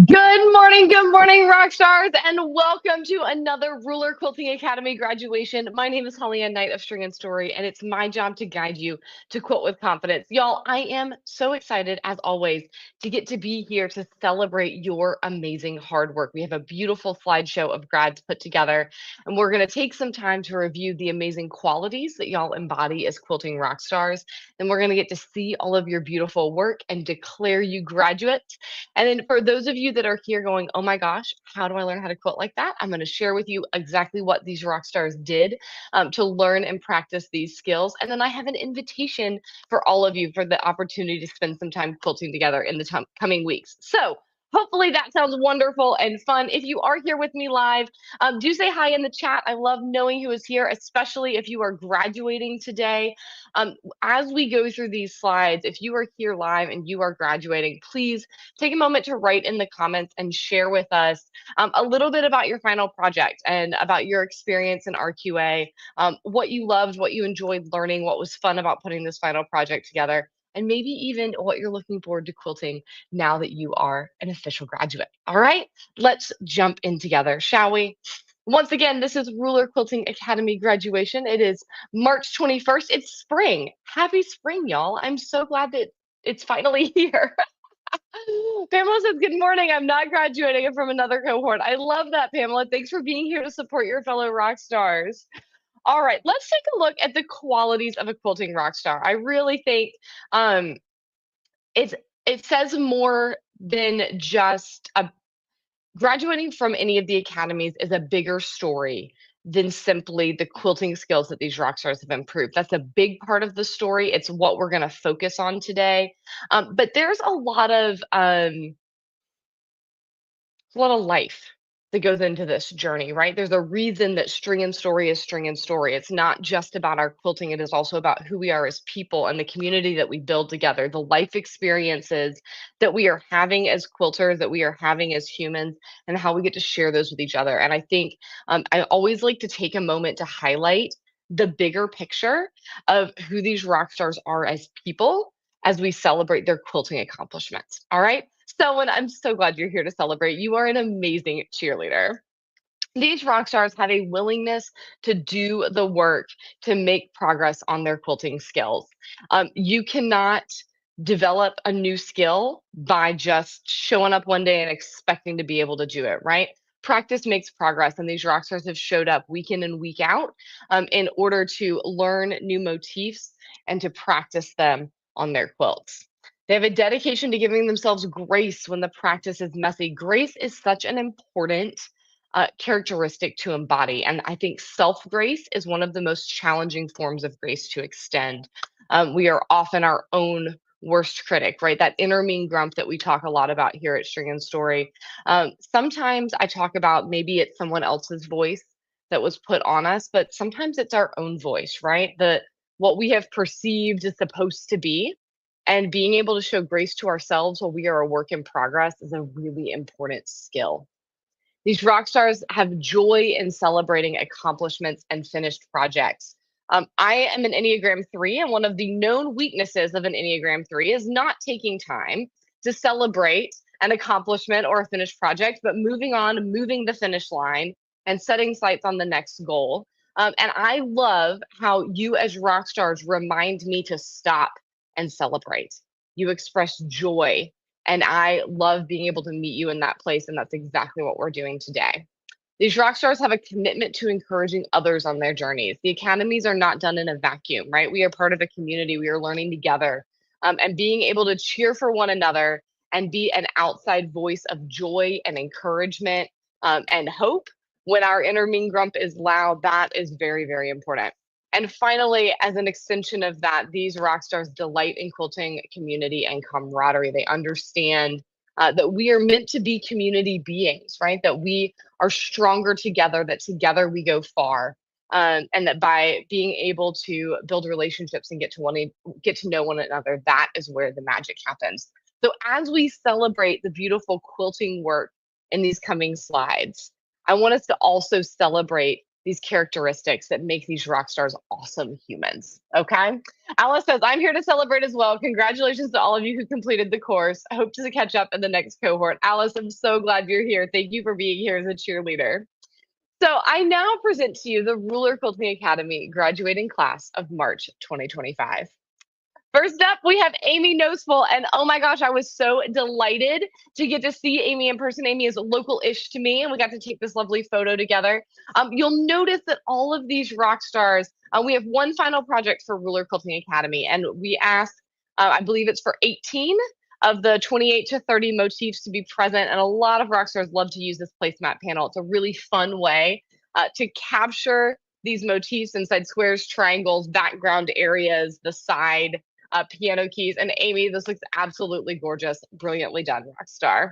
Good morning, rock stars, and welcome to another Ruler Quilting Academy graduation. My name is Holly Ann Knight of String and Story, and it's my job to guide you to quilt with confidence. Y'all, I am so excited, as always, to get to be here to celebrate your amazing hard work. We have a beautiful slideshow of grads put together, and we're going to take some time to review the amazing qualities that y'all embody as quilting rock stars. And we're going to get to see all of your beautiful work and declare you graduates. And then for those of you that are here going, oh my gosh, how do I learn how to quilt like that? I'm going to share with you exactly what these rock stars did to learn and practice these skills. And then I have an invitation for all of you for the opportunity to spend some time quilting together in the coming weeks. So hopefully that sounds wonderful and fun. If you are here with me live, do say hi in the chat. I love knowing who is here, especially if you are graduating today. As we go through these slides, if you are here live and you are graduating, please take a moment to write in the comments and share with us a little bit about your final project and about your experience in RQA, what you loved, what you enjoyed learning, what was fun about putting this final project together, and maybe even what you're looking forward to quilting now that you are an official graduate. All right, let's jump in together, shall we? Once again, this is Ruler Quilting Academy graduation. It is March 21st. It's spring. Happy spring, y'all. I'm so glad that it's finally here. Pamela says, good morning. I'm not graduating from another cohort. I love that, Pamela. Thanks for being here to support your fellow rock stars. All right, let's take a look at the qualities of a quilting rock star. I really think um, it says more than just graduating from any of the academies is a bigger story than simply the quilting skills that these rock stars have improved. That's a big part of the story. It's what we're going to focus on today. But there's a lot of life that goes into this journey, right? There's a reason that String and Story is String and Story. It's not just about our quilting, it is also about who we are as people and the community that we build together, the life experiences that we are having as quilters, that we are having as humans, and how we get to share those with each other. And I think I always like to take a moment to highlight the bigger picture of who these rock stars are as people as we celebrate their quilting accomplishments. All right. So, and I'm so glad you're here to celebrate. You are an amazing cheerleader. These rock stars have a willingness to do the work to make progress on their quilting skills. You cannot develop a new skill by just showing up one day and expecting to be able to do it, right? Practice makes progress, and these rock stars have showed up week in and week out in order to learn new motifs and to practice them on their quilts. They have a dedication to giving themselves grace when the practice is messy. Grace is such an important characteristic to embody. And I think self grace is one of the most challenging forms of grace to extend. We are often our own worst critic, right? That inner mean grump that we talk a lot about here at String and Story. Sometimes I talk about maybe it's someone else's voice that was put on us, but sometimes it's our own voice, right? What we have perceived is supposed to be. And being able to show grace to ourselves while we are a work in progress is a really important skill. These rock stars have joy in celebrating accomplishments and finished projects. I am an Enneagram 3, and one of the known weaknesses of an Enneagram 3 is not taking time to celebrate an accomplishment or a finished project, but moving on, moving the finish line, and setting sights on the next goal. And I love how you, as rock stars, remind me to stop and celebrate. You express joy, and I love being able to meet you in that place. And that's exactly what we're doing today. These rock stars have a commitment to encouraging others on their journeys. The academies are not done in a vacuum, right? We are part of a community. We are learning together, and being able to cheer for one another and be an outside voice of joy and encouragement and hope when our inner mean grump is loud. That is very, very important. And finally, as an extension of that, these rock stars delight in quilting community and camaraderie. They understand that we are meant to be community beings, right? That we are stronger together, that together we go far. And that by being able to build relationships and get to know one another, that is where the magic happens. So as we celebrate the beautiful quilting work in these coming slides, I want us to also celebrate these characteristics that make these rock stars awesome humans. Okay. Alice says, I'm here to celebrate as well. Congratulations to all of you who completed the course. I hope to catch up in the next cohort. Alice, I'm so glad you're here. Thank you for being here as a cheerleader. So I now present to you the Ruler Quilting Academy graduating class of March 2025. First up, we have Amy Noseful. And oh my gosh, I was so delighted to get to see Amy in person. Amy is local-ish to me, and we got to take this lovely photo together. You'll notice that all of these rock stars, we have one final project for Ruler Quilting Academy, and we asked, I believe it's for 18 of the 28 to 30 motifs to be present. And a lot of rock stars love to use this placemat panel. It's a really fun way to capture these motifs inside squares, triangles, background areas, the side piano keys. And Amy, this looks absolutely gorgeous. Brilliantly done, Rockstar.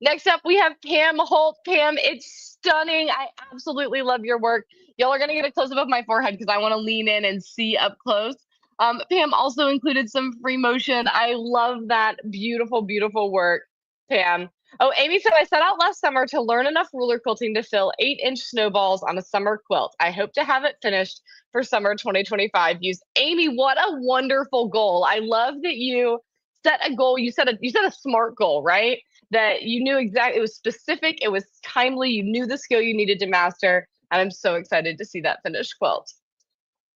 Next up, we have Pam Holt. Pam, it's stunning. I absolutely love your work. Y'all are going to get a close-up of my forehead because I want to lean in and see up close. Pam also included some free motion. I love that beautiful, beautiful work, Pam. Oh, Amy said, I set out last summer to learn enough ruler quilting to fill 8-inch snowballs on a summer quilt. I hope to have it finished for summer 2025 use. Amy, what a wonderful goal. I love that you set a goal. You set a SMART goal, right? That you knew exactly, it was specific, it was timely, you knew the skill you needed to master. And I'm so excited to see that finished quilt.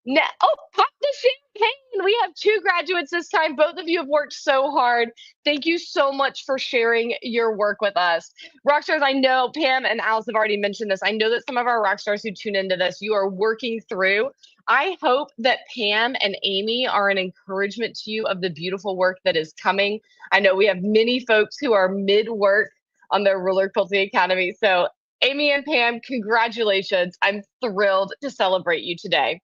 Now, oh, pop the champagne. We have 2 graduates this time. Both of you have worked so hard. Thank you so much for sharing your work with us. Rockstars, I know Pam and Alice have already mentioned this. I know that some of our rockstars who tune into this, you are working through. I hope that Pam and Amy are an encouragement to you of the beautiful work that is coming. I know we have many folks who are mid-work on their Ruler Quilting Academy. So Amy and Pam, congratulations. I'm thrilled to celebrate you today.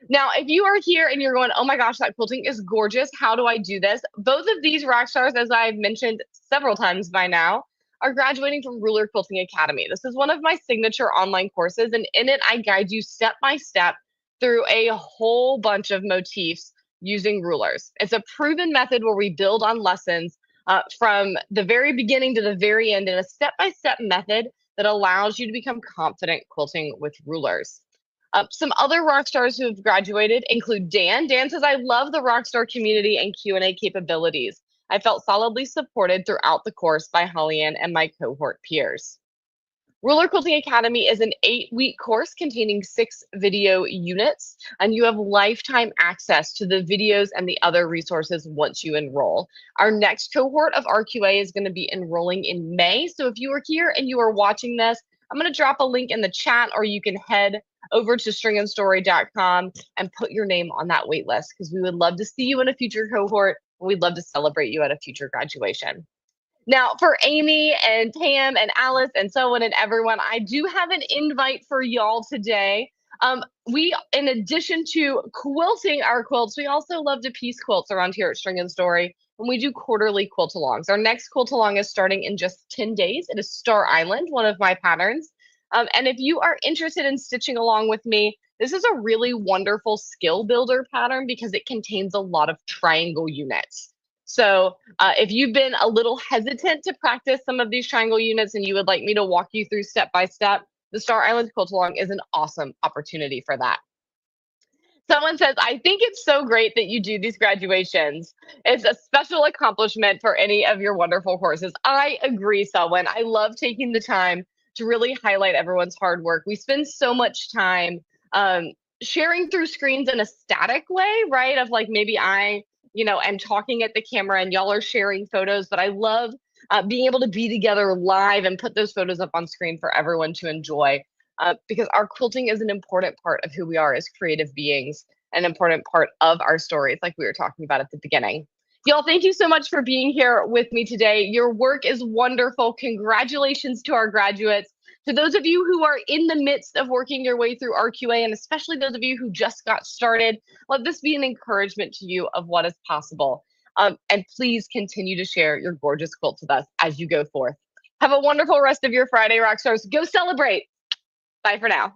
Now, if you are here and you're going, oh my gosh, that quilting is gorgeous, how do I do this? Both of these rock stars, as I've mentioned several times by now, are graduating from Ruler Quilting Academy. This is one of my signature online courses, and in it, I guide you step by step through a whole bunch of motifs using rulers. It's a proven method where we build on lessons from the very beginning to the very end in a step-by-step method that allows you to become confident quilting with rulers. Some other rock stars who have graduated include Dan. Dan says, I love the Rockstar community and Q&A capabilities. I felt solidly supported throughout the course by Holly-Ann and my cohort peers. Ruler Quilting Academy is an 8-week course containing 6 video units, and you have lifetime access to the videos and the other resources once you enroll. Our next cohort of RQA is going to be enrolling in May. So if you are here and you are watching this, I'm going to drop a link in the chat, or you can head over to stringandstory.com and put your name on that wait list, because we would love to see you in a future cohort, and we'd love to celebrate you at a future graduation. Now, for Amy and Pam and Alice and so on and everyone, I do have an invite for y'all today. We, in addition to quilting our quilts, we also love to piece quilts around here at String and Story, and we do quarterly quilt alongs. Our next quilt along is starting in just 10 days. It is Star Island, one of my patterns. And if you are interested in stitching along with me, this is a really wonderful skill builder pattern because it contains a lot of triangle units. So if you've been a little hesitant to practice some of these triangle units and you would like me to walk you through step by step, the Star Island Quilt Along is an awesome opportunity for that. Someone says, I think it's so great that you do these graduations. It's a special accomplishment for any of your wonderful courses. I agree, Selwyn. I love taking the time to really highlight everyone's hard work. We spend so much time sharing through screens in a static way, right? Of like maybe I am talking at the camera and y'all are sharing photos, but I love being able to be together live and put those photos up on screen for everyone to enjoy. Because our quilting is an important part of who we are as creative beings, an important part of our stories, like we were talking about at the beginning. Y'all, thank you so much for being here with me today. Your work is wonderful. Congratulations to our graduates. To those of you who are in the midst of working your way through RQA, and especially those of you who just got started, let this be an encouragement to you of what is possible. And please continue to share your gorgeous quilts with us as you go forth. Have a wonderful rest of your Friday, Rockstars. Go celebrate. Bye for now.